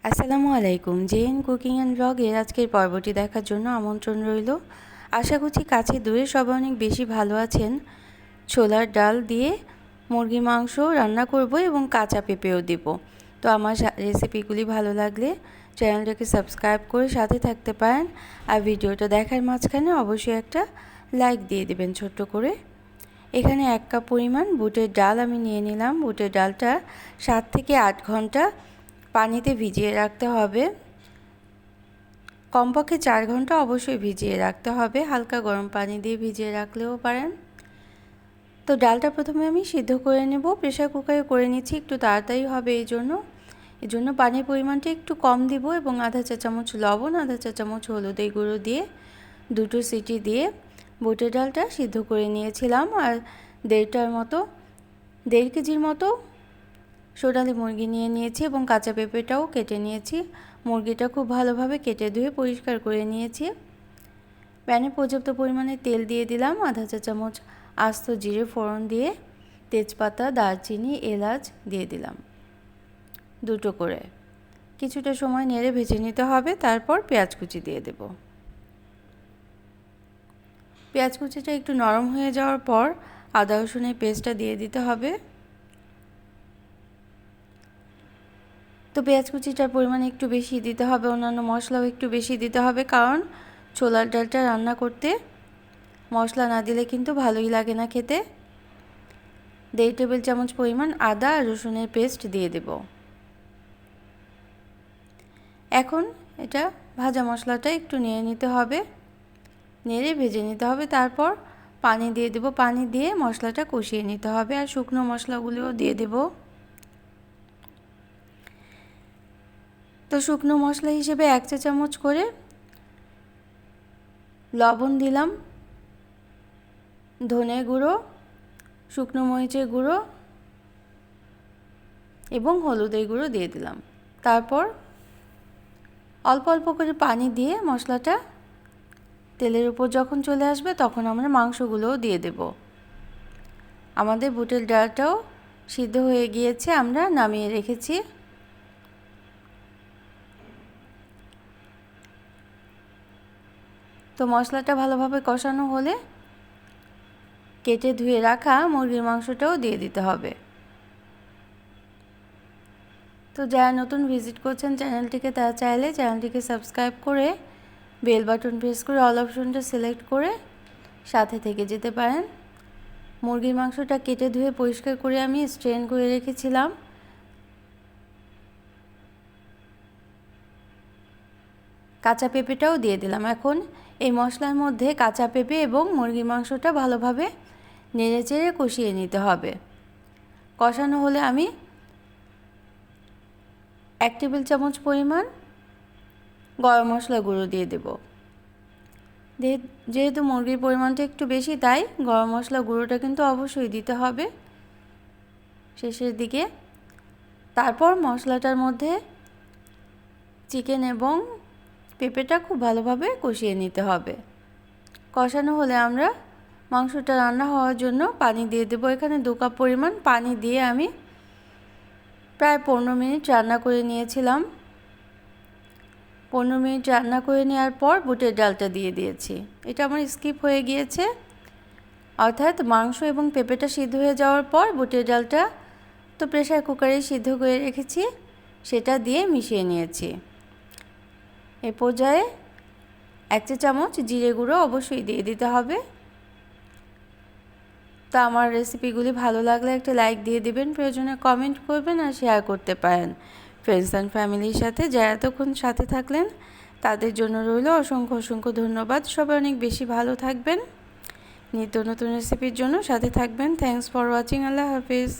আসসালামু আলাইকুম। JN cooking and ব্লগের আজকের পর্বটি দেখার জন্য আমন্ত্রণ রইল। আশা করছি কাছে দূরে সবাই অনেক বেশি ভালো আছেন। ছোলার ডাল দিয়ে মুরগির মাংস রান্না করব এবং কাঁচা পেঁপেও দেব। তো আমার রেসিপিগুলি ভালো লাগলে চ্যানেলটাকে সাবস্ক্রাইব করে সাথে থাকতে পারেন। আর ভিডিওটা দেখার মাঝখানে অবশ্যই একটা লাইক দিয়ে দেবেন ছোট্ট করে। এখানে 1 কাপ পরিমাণ বুটের ডাল আমি নিয়ে নিলাম। বুটের ডালটা 7 থেকে 8 ঘন্টা পানিতে ভিজিয়ে রাখতে হবে। কমপক্ষে 4 ঘন্টা অবশ্যই ভিজিয়ে রাখতে হবে। হালকা গরম পানি দিয়ে ভিজিয়ে রাখলেও পারেন। তো ডালটা প্রথমে আমি সিদ্ধ করে নেব। প্রেসার কুকারে করে নিচ্ছি, একটু তাড়াতাড়ি হবে এই জন্য পানির পরিমাণটা একটু কম দিব এবং আধা চা চামচ লবণ, আধা চা চামচ হলুদের গুঁড়ো দিয়ে 2টো সিটি দিয়ে বুটের ডালটা সিদ্ধ করে নিয়েছিলাম। আর 1.5 কেজির মতো সোনালী মুরগি নিয়ে নিয়েছি এবং কাঁচা পেঁপেটাও কেটে নিয়েছি। মুরগিটা খুব ভালোভাবে কেটে ধুয়ে পরিষ্কার করে নিয়েছি। প্যানে পর্যাপ্ত পরিমাণে তেল দিয়ে দিলাম। আধা চা চামচ আস্ত জিরে ফোড়ন দিয়ে তেজপাতা, দারচিনি, এলাচ দিয়ে দিলাম 2টো করে। কিছুটা সময় নেড়ে ভেজে নিতে হবে। তারপর পেঁয়াজ কুচি দিয়ে দেব। পেঁয়াজ কুচিটা একটু নরম হয়ে যাওয়ার পর আদা রসুনের পেস্টটা দিয়ে দিতে হবে। তো পেঁয়াজ কুচিটার পরিমাণ একটু বেশি দিতে হবে, অন্যান্য মশলাও একটু বেশি দিতে হবে, কারণ ছোলার ডালটা রান্না করতে মশলা না দিলে কিন্তু ভালোই লাগে না খেতে। 1.5 টেবিল চামচ পরিমাণ আদা আর রসুনের পেস্ট দিয়ে দেব। এখন এটা ভাজা মশলাটা একটু নেড়ে নিতে হবে, নেড়ে ভেজে নিতে হবে। তারপর পানি দিয়ে দেব। পানি দিয়ে মশলাটা কষিয়ে নিতে হবে আর শুকনো মশলাগুলোও দিয়ে দেব। তো শুকনো মশলা হিসেবে 1 চা চামচ করে লবণ দিলাম, ধনে গুঁড়ো, শুকনো মরিচের গুঁড়ো এবং হলুদের গুঁড়ো দিয়ে দিলাম। তারপর অল্প অল্প করে পানি দিয়ে মশলাটা তেলের উপর যখন চলে আসবে তখন আমরা মাংসগুলোও দিয়ে দেব। আমাদের বুটের ডালটাও সিদ্ধ হয়ে গিয়েছে, আমরা নামিয়ে রেখেছি। তো মশলাটা ভালোভাবে কষানো হলে কেটে ধুয়ে রাখা মুরগির মাংসটাও দিয়ে দিতে হবে। তো যারা নতুন ভিজিট করছেন চ্যানেলটিকে, তারা চাইলে চ্যানেলটিকে সাবস্ক্রাইব করে বেল বাটন প্রেস করে অল অপশনটা সিলেক্ট করে সাথে থেকে যেতে পারেন। মুরগির মাংসটা কেটে ধুয়ে পরিষ্কার করে আমি স্ট্রেন করে রেখেছিলাম। কাঁচা পেঁপেটাও দিয়ে দিলাম। এখন এই মশলার মধ্যে কাঁচা পেঁপে এবং মুরগির মাংসটা ভালোভাবে নেড়েচেড়ে কষিয়ে নিতে হবে। কষানো হলে আমি 1 টেবিল চামচ পরিমাণ গরম মশলা গুঁড়ো দিয়ে দেব। যেহেতু মুরগির পরিমাণটা একটু বেশি, তাই গরম মশলা গুঁড়োটা কিন্তু অবশ্যই দিতে হবে শেষের দিকে। তারপর মশলাটার মধ্যে চিকেন এবং পেঁপেটা খুব ভালোভাবে কষিয়ে নিতে হবে। কষানো হলে আমরা মাংসটা রান্না হওয়ার জন্য পানি দিয়ে দেব। এখানে 2 কাপ পরিমাণ পানি দিয়ে আমি প্রায় 15 মিনিট রান্না করে নিয়েছিলাম। 15 মিনিট রান্না করে নেওয়ার পর বুটের ডালটা দিয়ে দিয়েছি। এটা আমার স্কিপ হয়ে গিয়েছে, অর্থাৎ মাংস এবং পেঁপেটা সিদ্ধ হয়ে যাওয়ার পর বুটের ডালটা তো প্রেসার কুকারে সিদ্ধ করে রেখেছি, সেটা দিয়ে মিশিয়ে নিয়েছি। এ পর্যায়ে 1 চা চামচ জিরে গুঁড়ো অবশ্যই দিয়ে দিতে হবে। তো আমার রেসিপিগুলি ভালো লাগলে একটা লাইক দিয়ে দিবেন, প্রয়োজনে কমেন্ট করবেন আর শেয়ার করতে পারেন ফ্রেন্ডস অ্যান্ড ফ্যামিলির সাথে। যারা এতক্ষণ সাথে থাকলেন তাদের জন্য রইল অসংখ্য অসংখ্য ধন্যবাদ। সবাই অনেক বেশি ভালো থাকবেন। নিত্য নতুন রেসিপির জন্য সাথে থাকবেন। Thanks for watching. Allah Hafiz.